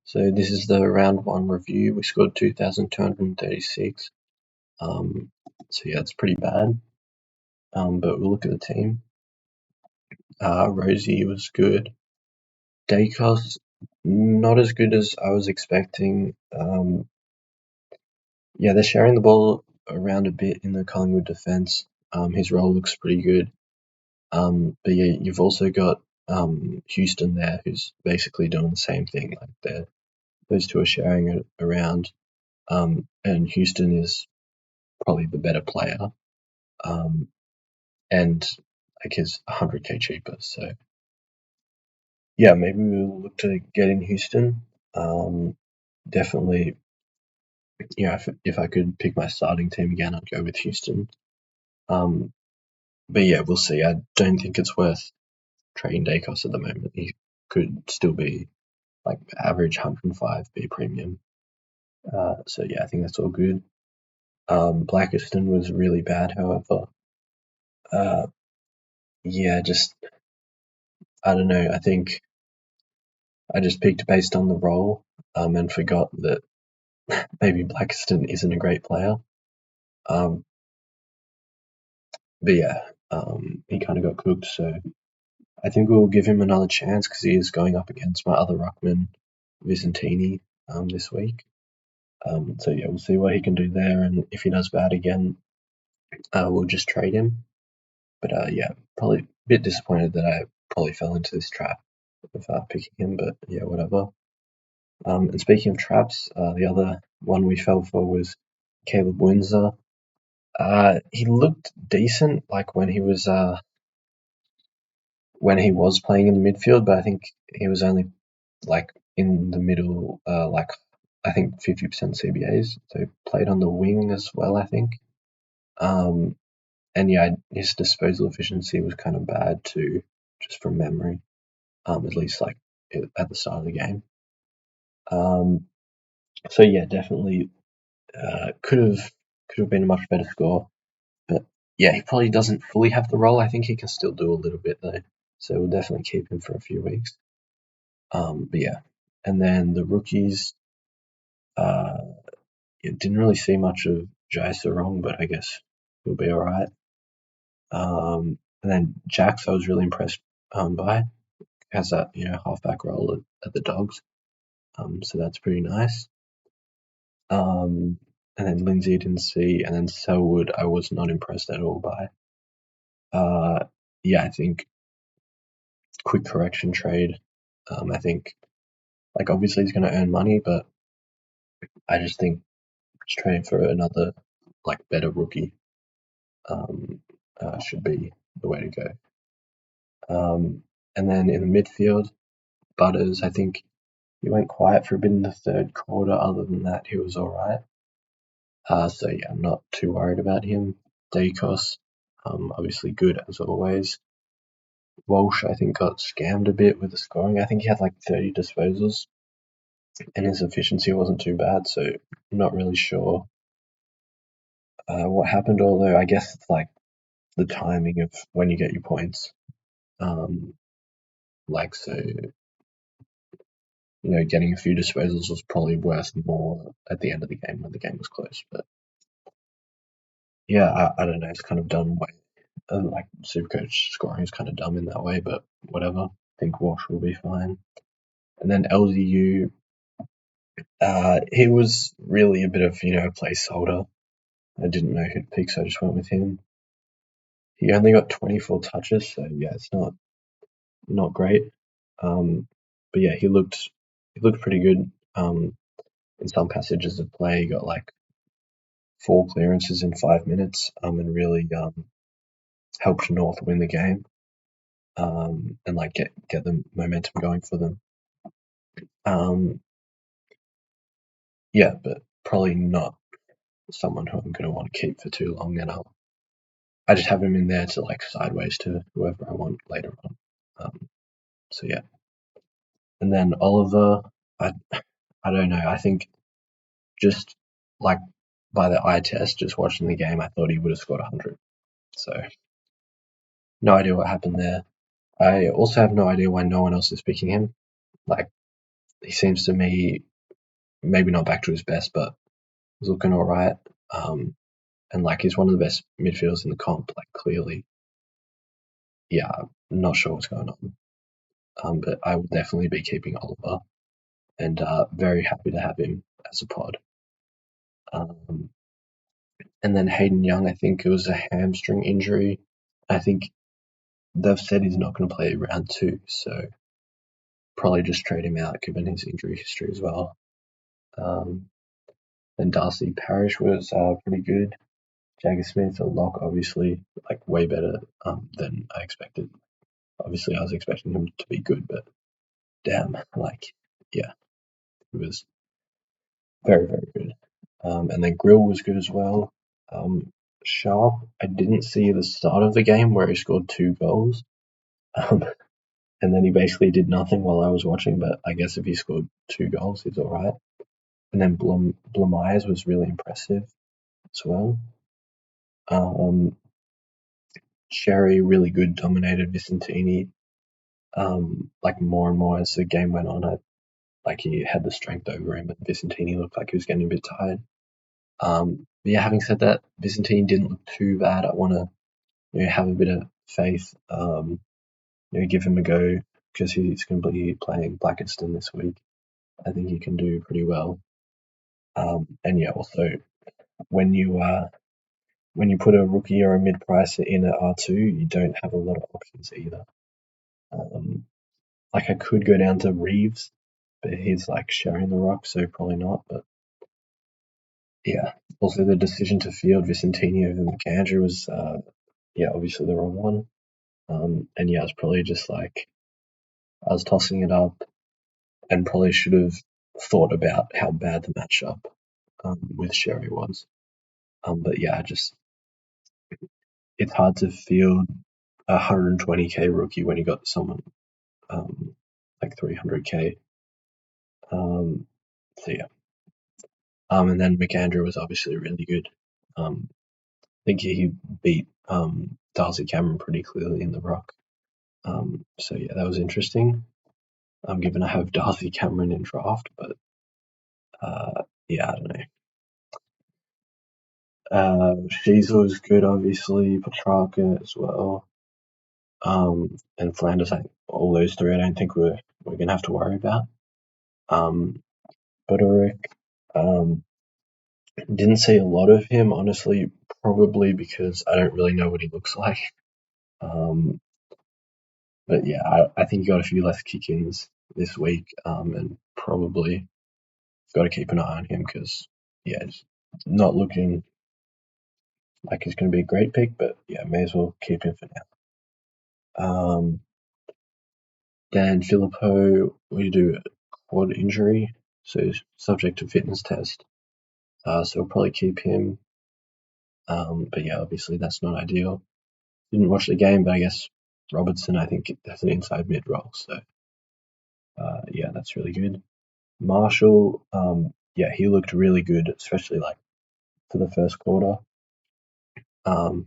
So this is the round one review. We scored 2,236. So yeah, it's pretty bad. But we'll look at the team. Rosie was good. Dacos, not as good as I was expecting. Yeah, they're sharing the ball around a bit in the Collingwood defence. His role looks pretty good. But yeah, you've also got Houston there, who's basically doing the same thing. Like those two are sharing it around. And Houston is probably the better player. And I guess 100k cheaper. So yeah, maybe we'll look to get in Houston. Definitely, if I could pick my starting team again, I'd go with Houston. But yeah, we'll see. I don't think it's worth trading Dacos at the moment. He could still be like average 105 B premium. So yeah, I think that's all good. Blackiston was really bad, however. Yeah, just I don't know. I think I just picked based on the role, and forgot that maybe Blackiston isn't a great player. Um, but yeah, he kind of got cooked. So I think we'll give him another chance because he is going up against my other ruckman, Vicentini, this week. So yeah, we'll see what he can do there, and if he does bad again, we'll just trade him. But yeah, probably a bit disappointed that I probably fell into this trap of picking him. But yeah, whatever. And speaking of traps, the other one we fell for was Caleb Windsor. He looked decent, like when he was playing in the midfield, but I think he was only like in the middle, like I think 50% CBAs. So he played on the wing as well, I think. And yeah, his disposal efficiency was kind of bad too, just from memory. At least like at the start of the game. So yeah, definitely could have been a much better score. But yeah, he probably doesn't fully have the role. I think he can still do a little bit though. So we'll definitely keep him for a few weeks. But yeah, and then the rookies, uh, didn't really see much of Jai Sarong, but I guess he'll be all right. And then Jax, I was really impressed by. Has that halfback role at the Dogs, so that's pretty nice. And then Lindsay I didn't see, and then Selwood I was not impressed at all by. Yeah, I think quick correction trade. I think like obviously he's going to earn money, but I just think just trading for another like better rookie should be the way to go. And then in the midfield, Butters, I think he went quiet for a bit in the third quarter. Other than that, he was all right. So yeah, I'm not too worried about him. Dacos, obviously good as always. Walsh, I think, got scammed a bit with the scoring. I think he had like 30 disposals, and his efficiency wasn't too bad. So I'm not really sure what happened. Although I guess it's like the timing of when you get your points. Like so, getting a few disposals was probably worth more at the end of the game when the game was close. But yeah, I don't know. It's kind of done way. Like Supercoach scoring is kind of dumb in that way, but whatever. I think Walsh will be fine. And then LDU, he was really a bit of a placeholder. I didn't know who to pick, so I just went with him. He only got 24 touches, so yeah, it's not great. But yeah, he looked pretty good. In some passages of play, he got like 4 clearances in 5 minutes, and really helped North win the game, and like get the momentum going for them. Yeah, but probably not someone who I'm going to want to keep for too long, and I just have him in there to like sideways to whoever I want later on. So yeah, and then Oliver, I don't know. I think just like by the eye test, just watching the game, I thought he would have scored 100. So no idea what happened there. I also have no idea why no one else is picking him. Like he seems to me maybe not back to his best, but he's looking all right. And like he's one of the best midfielders in the comp. Like clearly, yeah, I'm not sure what's going on. But I will definitely be keeping Oliver, and very happy to have him as a pod. Um, and then Hayden Young, I think it was a hamstring injury. I think they've said he's not going to play round 2, so probably just trade him out given his injury history as well. Then Darcy Parish was pretty good. Jagger Smith, a lock, obviously, like way better than I expected. Obviously, I was expecting him to be good, but damn, like, yeah, it was very, very good. And then Grill was good as well. Sharp, I didn't see the start of the game where he scored 2 goals. Um, and then he basically did nothing while I was watching, but I guess if he scored 2 goals, he's all right. And then Blumeyers was really impressive as well. Sherry, really good, dominated Vicentini. Like more and more as the game went on, like he had the strength over him, and Vicentini looked like he was getting a bit tired. But yeah, having said that, Vicentini didn't look too bad. I want to have a bit of faith. Give him a go because he's going to be playing Blackiston this week. I think he can do pretty well. And yeah, also when you put a rookie or a mid pricer in at R2, you don't have a lot of options either. Like I could go down to Reeves, but he's like sharing the rock, so probably not. But yeah, also the decision to field Vicentini over McAndrew was obviously the wrong one. And yeah, it's probably just like I was tossing it up and probably should have thought about how bad the matchup with Sherry was. But yeah, it's hard to field a 120k rookie when you got someone like 300k. So yeah. And then McAndrew was obviously really good. I think he beat Darcy Cameron pretty clearly in the rock. So yeah, that was interesting. Given I have Darcy Cameron in draft, but yeah, I don't know. Sheasel was good, obviously. Petrarca as well. And Flanders, all those 3, I don't think we're gonna have to worry about. Budorick, didn't see a lot of him, honestly, probably because I don't really know what he looks like. But yeah, I think he got a few less kick-ins this week, and probably got to keep an eye on him because yeah, it's not looking like he's going to be a great pick, but yeah, may as well keep him for now. Dan Filippo, we do a quad injury, so he's subject to fitness test. So we'll probably keep him. But yeah, obviously that's not ideal. Didn't watch the game, but I guess Robertson, I think, has an inside mid role. So yeah, that's really good. Marshall, yeah, he looked really good, especially like for the first quarter.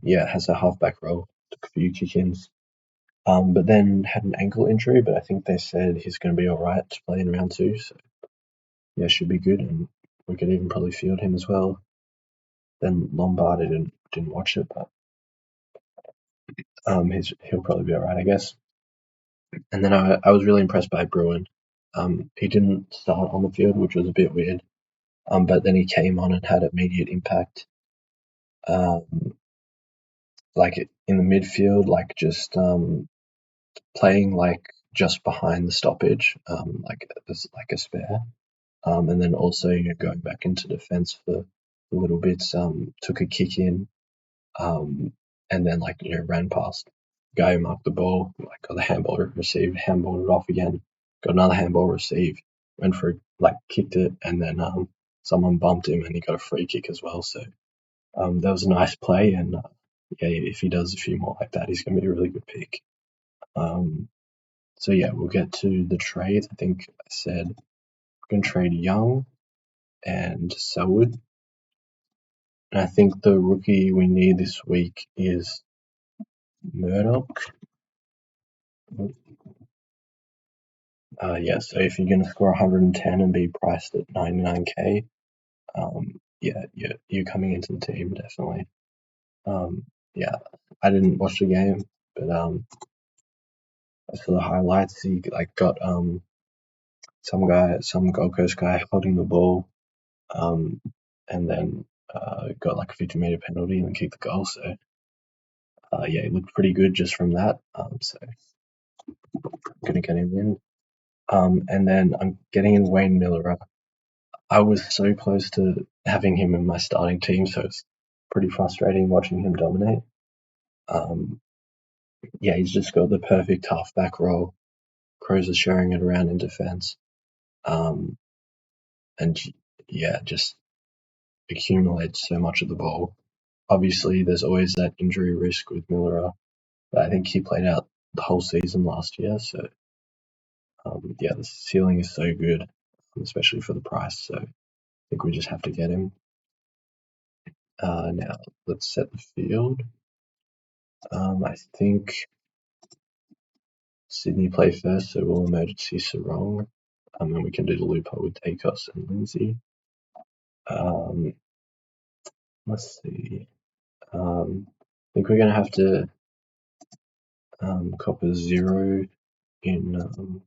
Yeah, has a halfback role, took a few kick-ins. But then had an ankle injury, but I think they said he's going to be all right to play in round 2. So yeah, should be good, and we could even probably field him as well. Then Lombard, I didn't watch it, but he'll probably be all right, I guess. And then I was really impressed by Bruin. He didn't start on the field, which was a bit weird. But then he came on and had immediate impact. Like in the midfield, like just playing like just behind the stoppage, like as like a spare. And then also going back into defence for little bits. Took a kick in, and then like ran past the guy who marked the ball, like got the handball received, handballed it off again, got another handball received, went for like kicked it, and then someone bumped him and he got a free kick as well. So that was a nice play, and yeah, if he does a few more like that, he's going to be a really good pick. So yeah, we'll get to the trades. I think I said we're going to trade Young and Selwood. And I think the rookie we need this week is Murdoch. Yeah, so if you're going to score 110 and be priced at 99k, yeah, you're coming into the team definitely. Yeah, I didn't watch the game, but I saw the highlights. He like got some Gold Coast guy holding the ball, um, and then got like a 50-meter penalty and then kicked the goal. So yeah, he looked pretty good just from that. So I'm gonna get him in. And then I'm getting in Wayne Miller. I was so close to having him in my starting team, so it's pretty frustrating watching him dominate. Um, yeah, he's just got the perfect halfback role. Crows are sharing it around in defence. Um, and yeah, just accumulates so much of the ball. Obviously, there's always that injury risk with Miller, but I think he played out the whole season last year. So yeah, the ceiling is so good, especially for the price. So I think we just have to get him. Now let's set the field. I think Sydney play first, so we'll emergency Sarong. And we can do the loophole with Dacos and Lindsay. Let's see. I think we're going to have to cop a 0 in the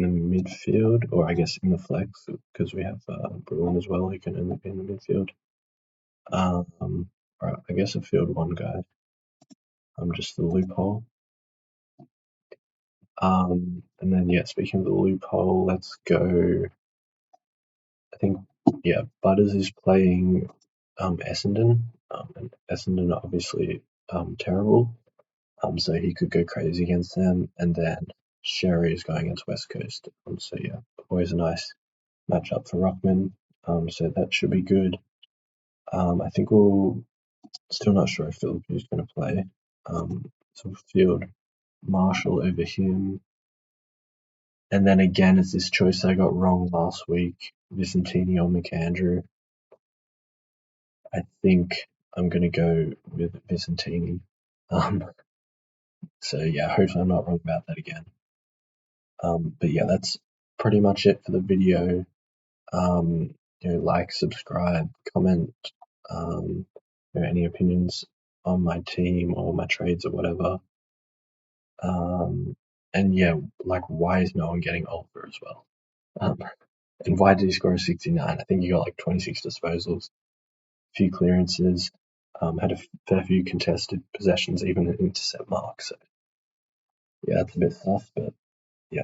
midfield, or I guess in the flex, because we have Bruin as well, who can only be in the midfield. Right, I guess a field one guy. Just the loophole. And then yeah, speaking of the loophole, let's go. I think yeah, Butters is playing Essendon, and Essendon are obviously terrible. So he could go crazy against them, and then Sherry is going against West Coast. So yeah, always a nice matchup for Ruckman. So that should be good. I think we'll still not sure if Philippi's going to play. So field Marshall over him. And then again, it's this choice I got wrong last week, Vicentini or McAndrew. I think I'm going to go with Vicentini. So yeah, hopefully I'm not wrong about that again. But yeah, that's pretty much it for the video. Like, subscribe, comment, any opinions on my team or my trades or whatever. And yeah, like, why is no one getting Oliver as well? And why did he score a 69? I think he got like 26 disposals, a few clearances, had a fair few contested possessions, even an intercept mark. So yeah, that's a bit sus, but yeah.